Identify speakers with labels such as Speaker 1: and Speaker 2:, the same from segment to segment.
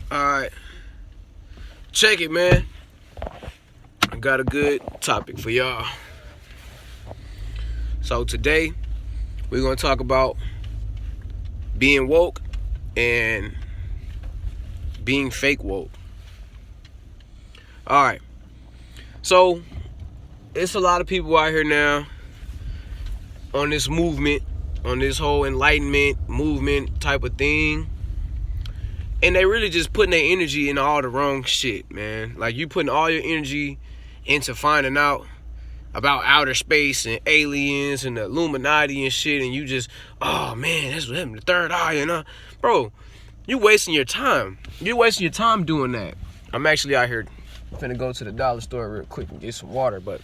Speaker 1: Alright, check it, man. I got a good topic for y'all. So today, we're going to talk about being woke and being fake woke. Alright, so it's a lot of people out here now on this movement, on this whole enlightenment movement type of thing. And they really just putting their energy in all the wrong shit, man. Like, you putting all your energy into finding out about outer space and aliens and the Illuminati and shit, and you just, oh man, that's what happened, the third eye, you know? Bro, you wasting your time. You're wasting your time doing that. I'm actually out here finna go to the dollar store real quick and get some water, but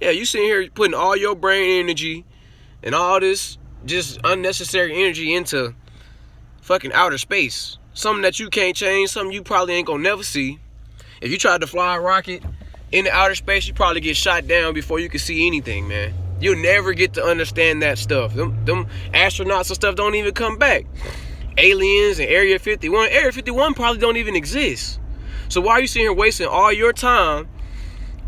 Speaker 1: yeah, you sitting here putting all your brain energy and all this just unnecessary energy into fucking outer space. Something that you can't change, something you probably ain't gonna never see. If you tried to fly a rocket in the outer space, you probably get shot down before you can see anything, man. You'll never get to understand that stuff. Them astronauts and stuff don't even come back. Aliens and Area 51. Area 51 probably don't even exist. So why are you sitting here wasting all your time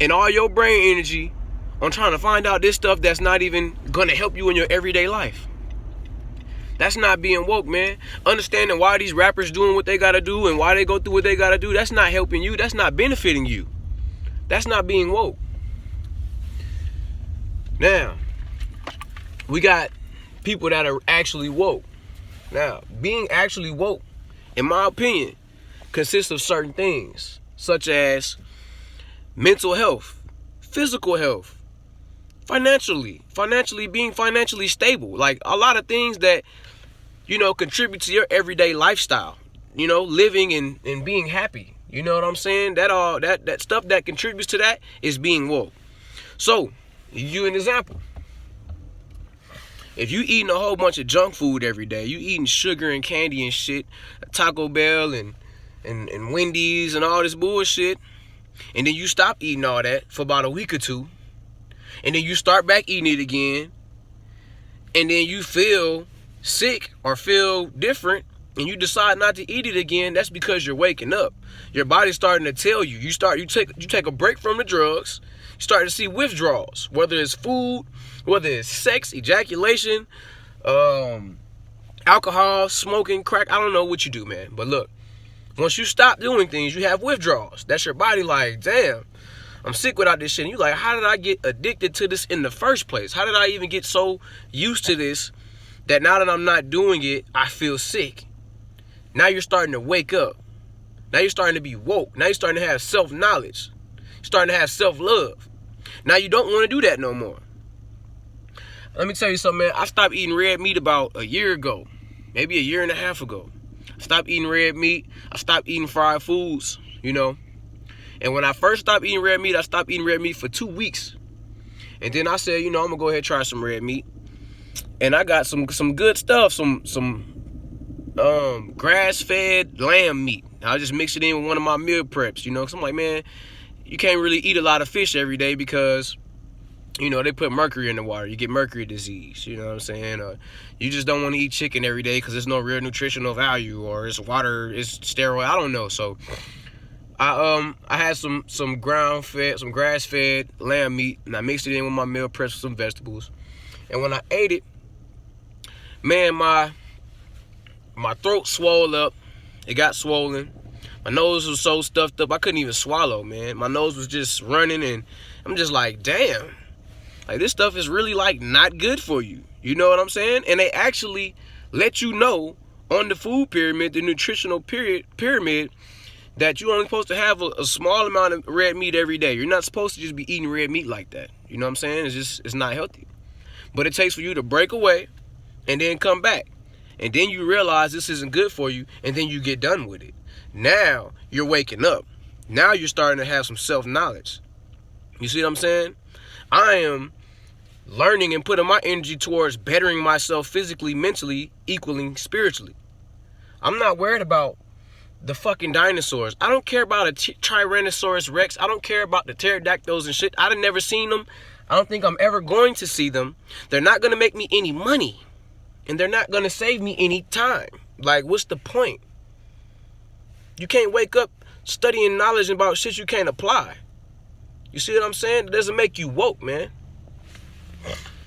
Speaker 1: and all your brain energy on trying to find out this stuff that's not even gonna help you in your everyday life? That's not being woke, man. Understanding why these rappers doing what they gotta do and why they go through what they gotta do, that's not helping you. That's not benefiting you. That's not being woke. Now, we got people that are actually woke. Now, being actually woke, in my opinion, consists of certain things, such as mental health, physical health, being financially stable. Like, a lot of things that, contribute to your everyday lifestyle, living and being happy. You know what I'm saying? That stuff that contributes to that is being woke. So, you an example. If you eating a whole bunch of junk food every day, you eating sugar and candy and shit, Taco Bell and Wendy's and all this bullshit, and then you stop eating all that for about a week or two, and then you start back eating it again, and then you feel sick or feel different, and you decide not to eat it again, that's because you're waking up. Your body's starting to tell you. You take a break from the drugs, you start to see withdrawals, whether it's food, whether it's sex, ejaculation, alcohol, smoking, crack, I don't know what you do, man. But look, once you stop doing things, you have withdrawals. That's your body like, damn, I'm sick without this shit. And you like, how did I get addicted to this in the first place? How did I even get so used to this that now that I'm not doing it, I feel sick? Now you're starting to wake up. Now you're starting to be woke. Now you're starting to have self-knowledge. You're starting to have self-love. Now you don't want to do that no more. Let me tell you something, man. I stopped eating red meat about a year ago. Maybe a year and a half ago. I stopped eating red meat. I stopped eating fried foods, And when I first stopped eating red meat, I stopped eating red meat for 2 weeks. And then I said, I'm going to go ahead and try some red meat. And I got some good stuff, some grass-fed lamb meat. I just mixed it in with one of my meal preps, Because I'm like, man, you can't really eat a lot of fish every day because, they put mercury in the water. You get mercury disease, you know what I'm saying? You just don't want to eat chicken every day because there's no real nutritional value, or it's water, it's sterile, I don't know. So I had some grass-fed lamb meat, and I mixed it in with my meal preps with some vegetables. And when I ate it, man, my throat swelled up. It got swollen. My nose was so stuffed up I couldn't even swallow, man. My nose was just running, and I'm just like, damn. Like, this stuff is really, like, not good for you. You know what I'm saying? And they actually let you know on the food pyramid, the nutritional pyramid, that you're only supposed to have a small amount of red meat every day. You're not supposed to just be eating red meat like that. You know what I'm saying? It's not healthy. But it takes for you to break away and then come back. And then you realize this isn't good for you, and then you get done with it. Now you're waking up. Now you're starting to have some self-knowledge. You see what I'm saying? I am learning and putting my energy towards bettering myself physically, mentally, equaling spiritually. I'm not worried about the fucking dinosaurs. I don't care about a Tyrannosaurus Rex. I don't care about the pterodactyls and shit. I've never seen them. I don't think I'm ever going to see them. They're not going to make me any money. And they're not going to save me any time. Like, what's the point? You can't wake up studying knowledge about shit you can't apply. You see what I'm saying? It doesn't make you woke, man.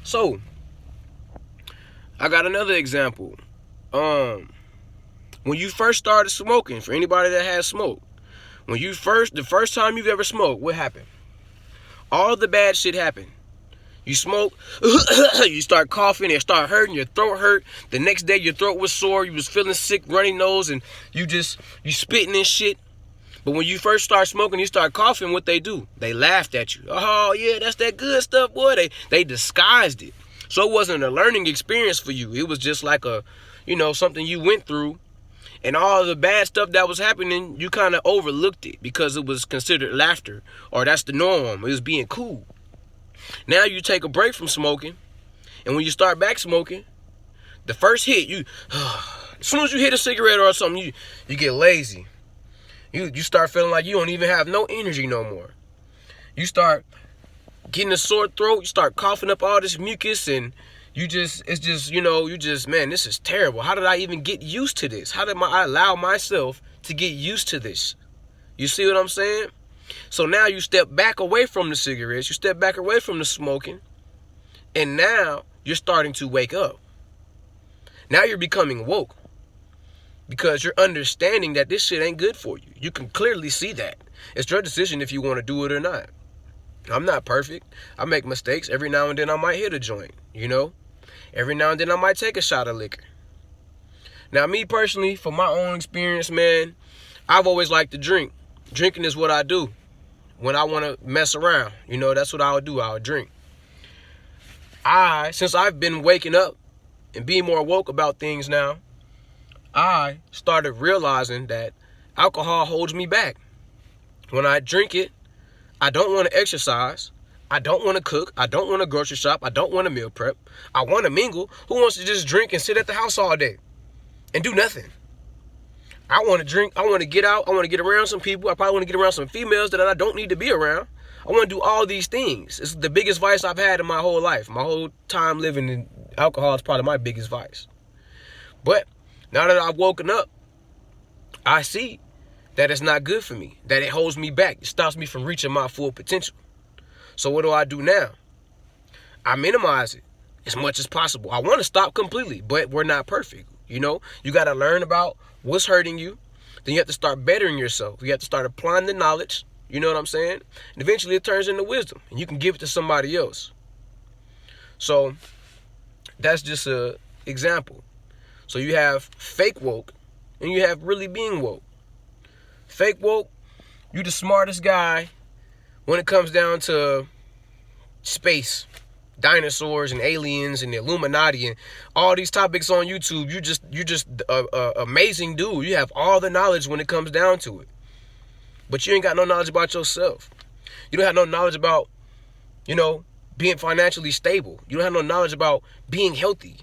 Speaker 1: So, I got another example. When you first started smoking, for anybody that has smoked, the first time you've ever smoked, what happened? All the bad shit happened. You smoke, you start coughing, it start hurting, your throat hurt. The next day your throat was sore, you was feeling sick, runny nose, and you spitting and shit. But when you first start smoking, you start coughing, what they do? They laughed at you. Oh yeah, that's that good stuff, boy. They disguised it. So it wasn't a learning experience for you. It was just like something you went through. And all the bad stuff that was happening, you kind of overlooked it because it was considered laughter, or that's the norm. It was being cool. Now you take a break from smoking, and when you start back smoking, the first hit, as soon as you hit a cigarette or something, you get lazy. You start feeling like you don't even have no energy no more. You start getting a sore throat, you start coughing up all this mucus, and man, this is terrible. How did I even get used to this? How did I allow myself to get used to this? You see what I'm saying? So now you step back away from the cigarettes, you step back away from the smoking, and now you're starting to wake up. Now you're becoming woke because you're understanding that this shit ain't good for you. You can clearly see that. It's your decision if you want to do it or not. I'm not perfect. I make mistakes. Every now and then I might hit a joint, Every now and then I might take a shot of liquor. Now, me personally, from my own experience, man, I've always liked to drink. Drinking is what I do when I want to mess around. That's what I would do. I would drink. Since I've been waking up and being more woke about things now, I started realizing that alcohol holds me back. When I drink it, I don't want to exercise. I don't want to cook. I don't want to grocery shop. I don't want to meal prep. I want to mingle. Who wants to just drink and sit at the house all day and do nothing? I want to drink. I want to get out. I want to get around some people. I probably want to get around some females that I don't need to be around. I want to do all these things. It's the biggest vice I've had in my whole life. My whole time living in alcohol is probably my biggest vice. But now that I've woken up, I see that it's not good for me, that it holds me back. It stops me from reaching my full potential. So what do I do now? I minimize it as much as possible. I want to stop completely, but we're not perfect. You got to learn about what's hurting you. Then you have to start bettering yourself. You have to start applying the knowledge. You know what I'm saying? And eventually it turns into wisdom, and you can give it to somebody else. So that's just an example. So you have fake woke, and you have really being woke. Fake woke, you the smartest guy when it comes down to space, dinosaurs and aliens and the Illuminati and all these topics on YouTube. You're just a amazing dude. You have all the knowledge when it comes down to it. But you ain't got no knowledge about yourself. You don't have no knowledge about, being financially stable. You don't have no knowledge about being healthy.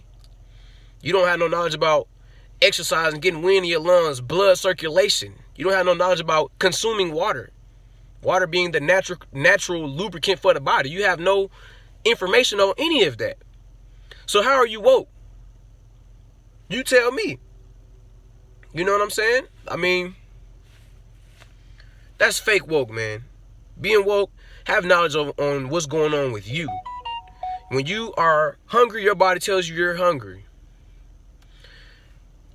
Speaker 1: You don't have no knowledge about exercising, getting wind in your lungs, blood circulation. You don't have no knowledge about consuming water. Water being the natural lubricant for the body. You have no information on any of that. So how are you woke? You tell me. You know what I'm saying? I mean, that's fake woke, man. Being woke, have knowledge on what's going on with you. When you are hungry, your body tells you you're hungry.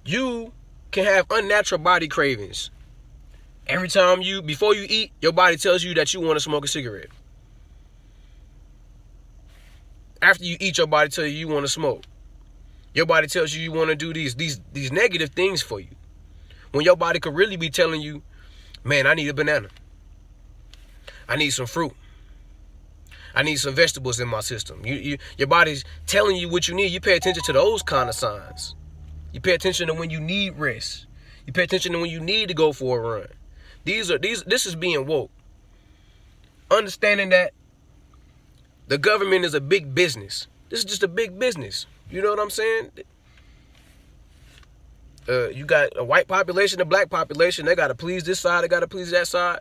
Speaker 1: You can have unnatural body cravings. Every time before you eat, your body tells you that you want to smoke a cigarette. After you eat, your body tells you want to smoke. Your body tells you want to do these negative things for you. When your body could really be telling you, man, I need a banana. I need some fruit. I need some vegetables in my system. Your body's telling you what you need. You pay attention to those kind of signs. You pay attention to when you need rest. You pay attention to when you need to go for a run. This is being woke. Understanding that the government is a big business. This is just a big business. You know what I'm saying? You got a white population, a black population. They got to please this side. They got to please that side.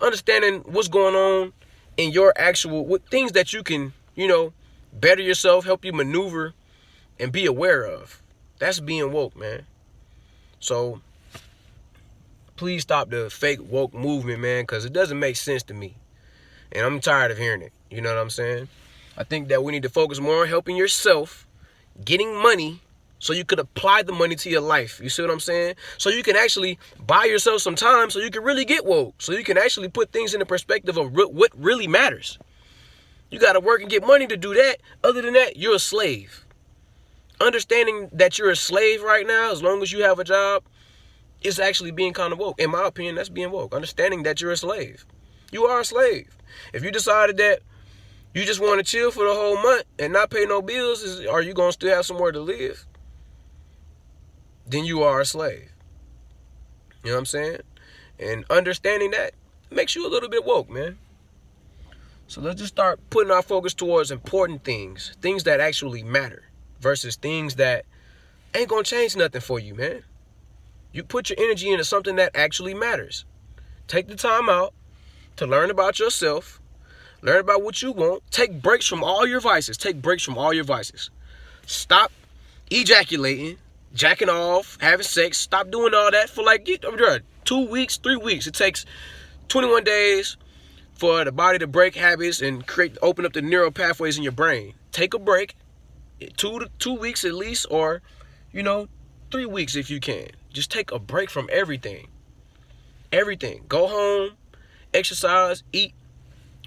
Speaker 1: Understanding what's going on in your actual things that you can, better yourself, help you maneuver, and be aware of. That's being woke, man. So please stop the fake woke movement, man, because it doesn't make sense to me. And I'm tired of hearing it. You know what I'm saying? I think that we need to focus more on helping yourself, getting money, so you could apply the money to your life. You see what I'm saying? So you can actually buy yourself some time so you can really get woke. So you can actually put things in the perspective of what really matters. You got to work and get money to do that. Other than that, you're a slave. Understanding that you're a slave right now, as long as you have a job, is actually being kind of woke. In my opinion, that's being woke. Understanding that you're a slave. You are a slave. If you decided that you just want to chill for the whole month and not pay no bills, are you going to still have somewhere to live? Then you are a slave. You know what I'm saying? And understanding that makes you a little bit woke, man. So let's just start putting our focus towards important things that actually matter, versus things that ain't gonna change nothing for you, man. You put your energy into something that actually matters. Take the time out to learn about yourself, learn about what you want. Take breaks from all your vices. Stop ejaculating, jacking off, having sex. Stop doing all that for like 2 weeks, 3 weeks. It takes 21 days for the body to break habits and open up the neural pathways in your brain. Take a break, 2 weeks at least, or 3 weeks if you can. Just take a break from everything. Go home, exercise, eat,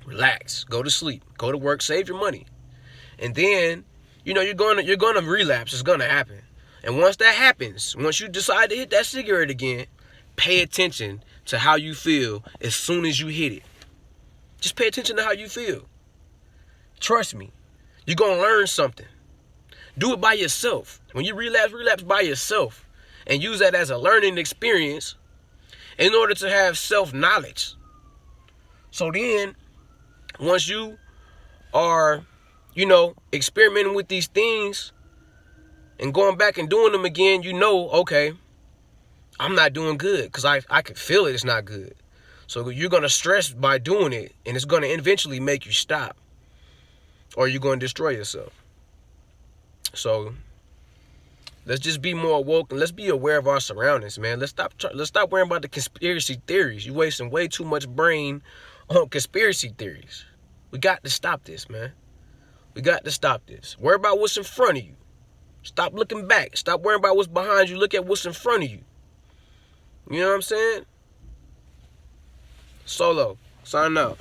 Speaker 1: relax, go to sleep, go to work, save your money. And then, you're gonna relapse. It's gonna happen. And once that happens, once you decide to hit that cigarette again, pay attention to how you feel as soon as you hit it. Just pay attention to how you feel. Trust me, you're gonna learn something. Do it by yourself. When you relapse by yourself, and use that as a learning experience in order to have self-knowledge. So then, once you are, experimenting with these things and going back and doing them again, okay, I'm not doing good, because I can feel it's not good. So you're going to stress by doing it, and it's going to eventually make you stop, or you're going to destroy yourself. So let's just be more woke, and let's be aware of our surroundings, man. Let's stop worrying about the conspiracy theories. You're wasting way too much brain on conspiracy theories. We got to stop this, man. We got to stop this. Worry about what's in front of you. Stop looking back. Stop worrying about what's behind you. Look at what's in front of you. You know what I'm saying? Solo, sign out.